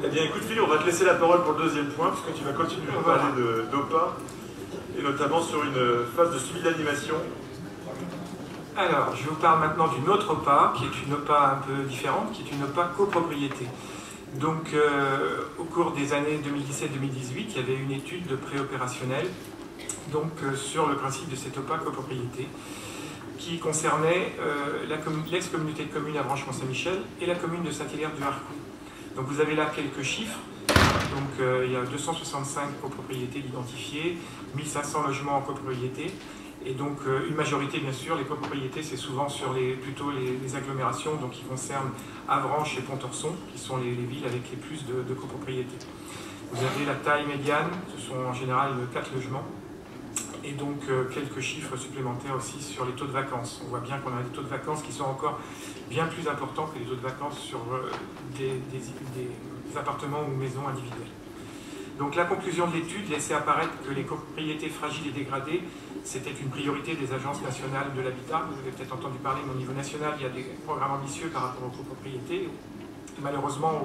Eh bien écoute Phil, on va te laisser la parole pour le deuxième point, puisque tu vas continuer à parler d'OPA, et notamment sur une phase de suivi d'animation. Alors, je vous parle maintenant d'une autre OPA, qui est une OPA un peu différente, qui est une OPA copropriété. Donc, au cours des années 2017-2018, il y avait une étude préopérationnelle sur le principe de cette OPA copropriété, qui concernait l'ex-communauté de communes Avranches Mont-Saint-Michel et la commune de Saint-Hilaire-du-Harcouët. Donc vous avez là quelques chiffres. Donc il y a 265 copropriétés identifiées, 1500 logements en copropriété, et donc une majorité bien sûr. Les copropriétés c'est souvent sur plutôt les agglomérations, donc qui concernent Avranches et Pontorson, qui sont les villes avec les plus de copropriétés. Vous avez la taille médiane, ce sont en général 4 logements. Et donc quelques chiffres supplémentaires aussi sur les taux de vacances. On voit bien qu'on a des taux de vacances qui sont encore bien plus importants que les taux de vacances sur des appartements ou maisons individuelles. Donc la conclusion de l'étude laissait apparaître que les copropriétés fragiles et dégradées, c'était une priorité des agences nationales de l'habitat. Vous avez peut-être entendu parler, mais au niveau national, il y a des programmes ambitieux par rapport aux copropriétés. Et malheureusement,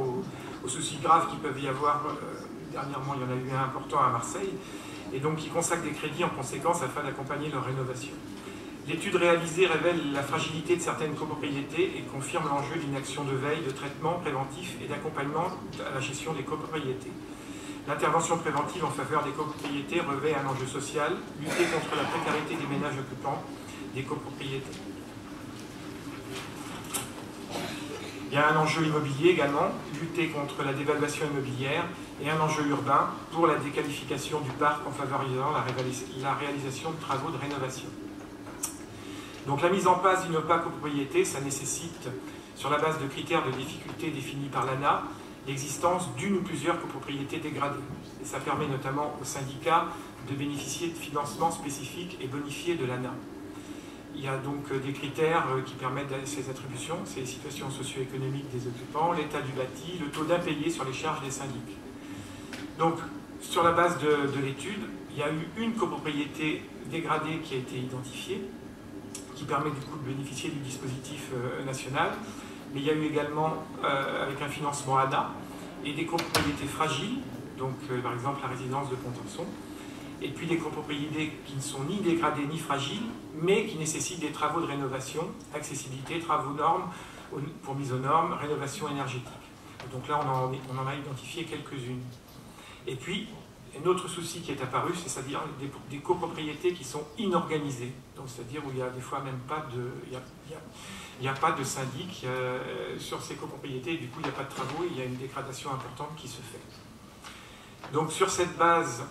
aux soucis graves qui peuvent y avoir, dernièrement, il y en a eu un important à Marseille, et donc qui consacrent des crédits en conséquence afin d'accompagner leur rénovation. L'étude réalisée révèle la fragilité de certaines copropriétés et confirme l'enjeu d'une action de veille, de traitement préventif et d'accompagnement à la gestion des copropriétés. L'intervention préventive en faveur des copropriétés revêt un enjeu social, lutter contre la précarité des ménages occupants des copropriétés. Il y a un enjeu immobilier également, lutter contre la dévaluation immobilière, et un enjeu urbain pour la déqualification du parc en favorisant la réalisation de travaux de rénovation. Donc la mise en place d'une OPA copropriété, ça nécessite, sur la base de critères de difficulté définis par l'ANA, l'existence d'une ou plusieurs copropriétés dégradées. Et ça permet notamment aux syndicats de bénéficier de financements spécifiques et bonifiés de l'ANA. Il y a donc des critères qui permettent ces attributions, c'est les situations socio-économiques des occupants, l'état du bâti, le taux d'impayé sur les charges des syndics. Donc, sur la base de l'étude, il y a eu une copropriété dégradée qui a été identifiée, qui permet du coup de bénéficier du dispositif national, mais il y a eu également, avec un financement ANA, et des copropriétés fragiles, donc par exemple la résidence de Pontorson, et puis des copropriétés qui ne sont ni dégradées ni fragiles, mais qui nécessitent des travaux de rénovation, accessibilité, travaux normes pour mise aux normes, rénovation énergétique. Donc là, on en a identifié quelques-unes. Et puis, un autre souci qui est apparu, c'est-à-dire des copropriétés qui sont inorganisées. Donc, c'est-à-dire où il n'y a des fois même pas de, il y a pas de syndic sur ces copropriétés, et du coup, il n'y a pas de travaux, et il y a une dégradation importante qui se fait. Donc, sur cette base,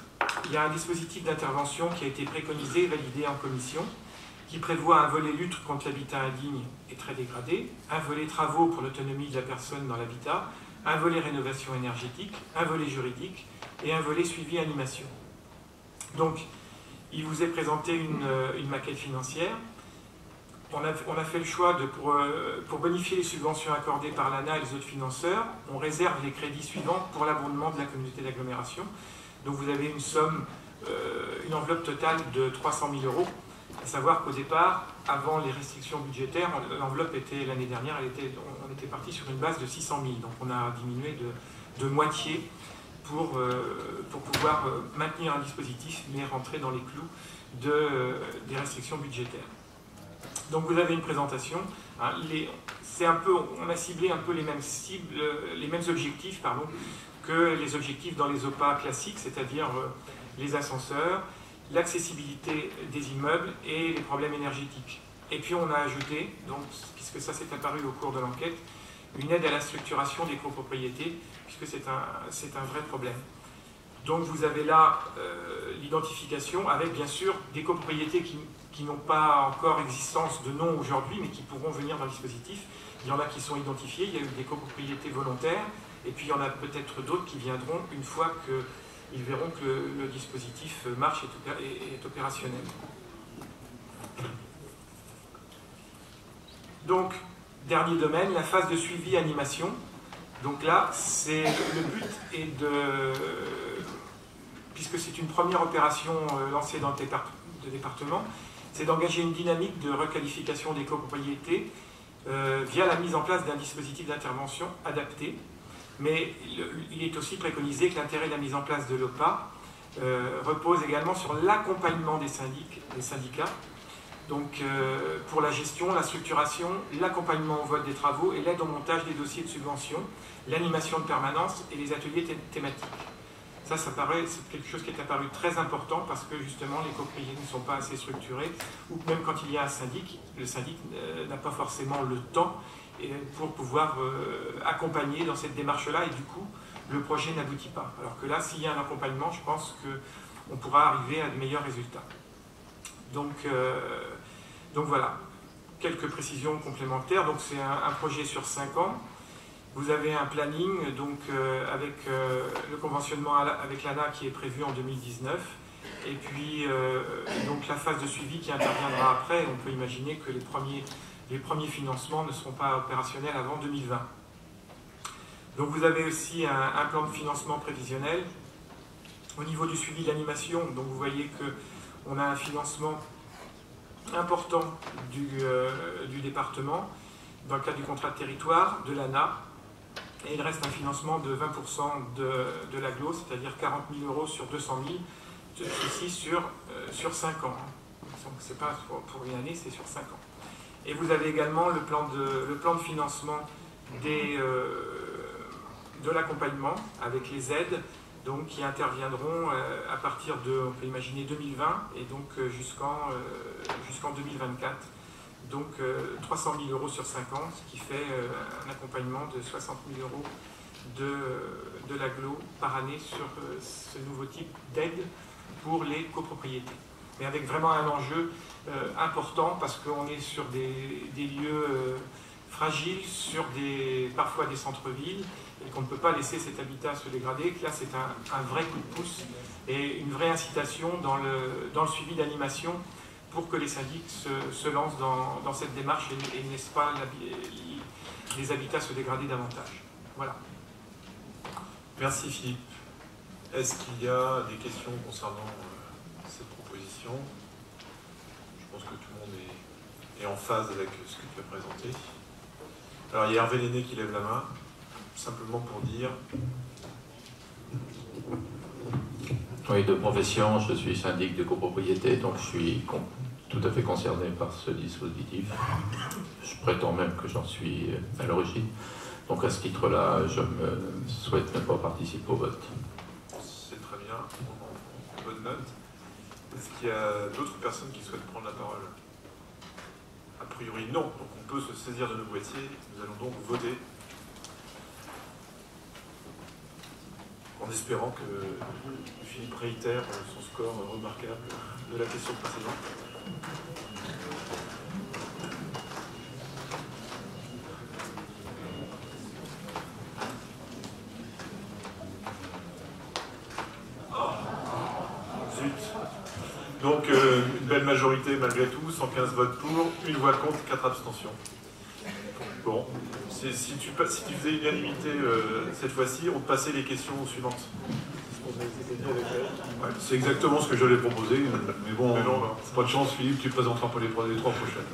il y a un dispositif d'intervention qui a été préconisé et validé en commission, qui prévoit un volet lutte contre l'habitat indigne et très dégradé, un volet travaux pour l'autonomie de la personne dans l'habitat, un volet rénovation énergétique, un volet juridique et un volet suivi animation. Donc, il vous est présenté une maquette financière. On a fait le choix pour bonifier les subventions accordées par l'ANA et les autres financeurs, on réserve les crédits suivants pour l'abondement de la communauté d'agglomération. Donc vous avez une somme, une enveloppe totale de 300 000 €. À savoir qu'au départ, avant les restrictions budgétaires, l'enveloppe était, l'année dernière, on était parti sur une base de 600 000. Donc on a diminué de moitié pour pouvoir maintenir un dispositif, mais rentrer dans les clous des restrictions budgétaires. Donc vous avez une présentation. Hein, on a ciblé un peu les mêmes cibles, les mêmes objectifs, pardon, que les objectifs dans les OPA classiques, c'est-à-dire les ascenseurs, l'accessibilité des immeubles et les problèmes énergétiques. Et puis on a ajouté, donc, puisque ça s'est apparu au cours de l'enquête, une aide à la structuration des copropriétés, puisque c'est un vrai problème. Donc vous avez là l'identification avec bien sûr des copropriétés qui n'ont pas encore existence de nom aujourd'hui, mais qui pourront venir dans le dispositif. Il y en a qui sont identifiés, il y a eu des copropriétés volontaires, et puis il y en a peut-être d'autres qui viendront une fois qu'ils verront que le dispositif marche et est opérationnel. Donc, dernier domaine, la phase de suivi animation. Donc là, le but est puisque c'est une première opération lancée dans le département, c'est d'engager une dynamique de requalification des copropriétés via la mise en place d'un dispositif d'intervention adapté, Mais il est aussi préconisé que l'intérêt de la mise en place de l'OPA repose également sur l'accompagnement des syndicats. Donc pour la gestion, la structuration, l'accompagnement au vote des travaux et l'aide au montage des dossiers de subvention, l'animation de permanence et les ateliers thématiques. Ça c'est quelque chose qui est apparu très important parce que justement les copropriétés ne sont pas assez structurées, ou même quand il y a un syndic, le syndic n'a pas forcément le temps pour pouvoir accompagner dans cette démarche-là, et du coup le projet n'aboutit pas. Alors que là, s'il y a un accompagnement, je pense qu'on pourra arriver à de meilleurs résultats. Donc voilà, quelques précisions complémentaires. Donc c'est un projet sur 5 ans. Vous avez un planning donc, avec le conventionnement avec l'ANA qui est prévu en 2019. Et puis donc la phase de suivi qui interviendra après. On peut imaginer que les premiers financements ne seront pas opérationnels avant 2020. Donc vous avez aussi un plan de financement prévisionnel. Au niveau du suivi de l'animation, donc vous voyez qu'on a un financement important du département dans le cadre du contrat de territoire, de l'ANA, et il reste un financement de 20% de l'AGLO, c'est-à-dire 40 000 € sur 200 000, ceci sur 5 ans. Donc ce n'est pas pour une année, c'est sur 5 ans. Et vous avez également le plan de financement de l'accompagnement avec les aides, donc, qui interviendront à partir de, on peut imaginer, 2020 et donc jusqu'en 2024. Donc 300 000 € sur 5 ans, ce qui fait un accompagnement de 60 000 € de l'AGLO par année sur ce nouveau type d'aide pour les copropriétés. Mais avec vraiment un enjeu important parce qu'on est sur des lieux fragiles, sur parfois des centres-villes, et qu'on ne peut pas laisser cet habitat se dégrader, que là c'est un vrai coup de pouce et une vraie incitation dans le suivi d'animation pour que les syndics se lancent dans cette démarche et ne laissent pas les habitats se dégrader davantage. Voilà. Merci Philippe. Est-ce qu'il y a des questions concernant cette proposition? Je pense que tout le monde est en phase avec ce que tu as présenté. Alors il y a Hervé Lenné qui lève la main, simplement pour dire... Oui, de profession, je suis syndic de copropriété, donc je suis tout à fait concerné par ce dispositif. Je prétends même que j'en suis à l'origine. Donc à ce titre-là, je me souhaite ne pas participer au vote. C'est très bien, bonne note. Est-ce qu'il y a d'autres personnes qui souhaitent prendre la parole? A priori non, donc on peut se saisir de nos boîtiers. Nous allons donc voter en espérant que Philippe réitère son score remarquable de la question précédente. Zut. Donc une belle majorité malgré tout, 115 votes pour, 1 voix contre, 4 abstentions. Bon, si tu faisais unanimité cette fois-ci, on te passait les questions suivantes. Ouais, c'est exactement ce que j'allais proposer, mais bon, pas de chance Philippe, tu présenteras pas les 3 prochaines.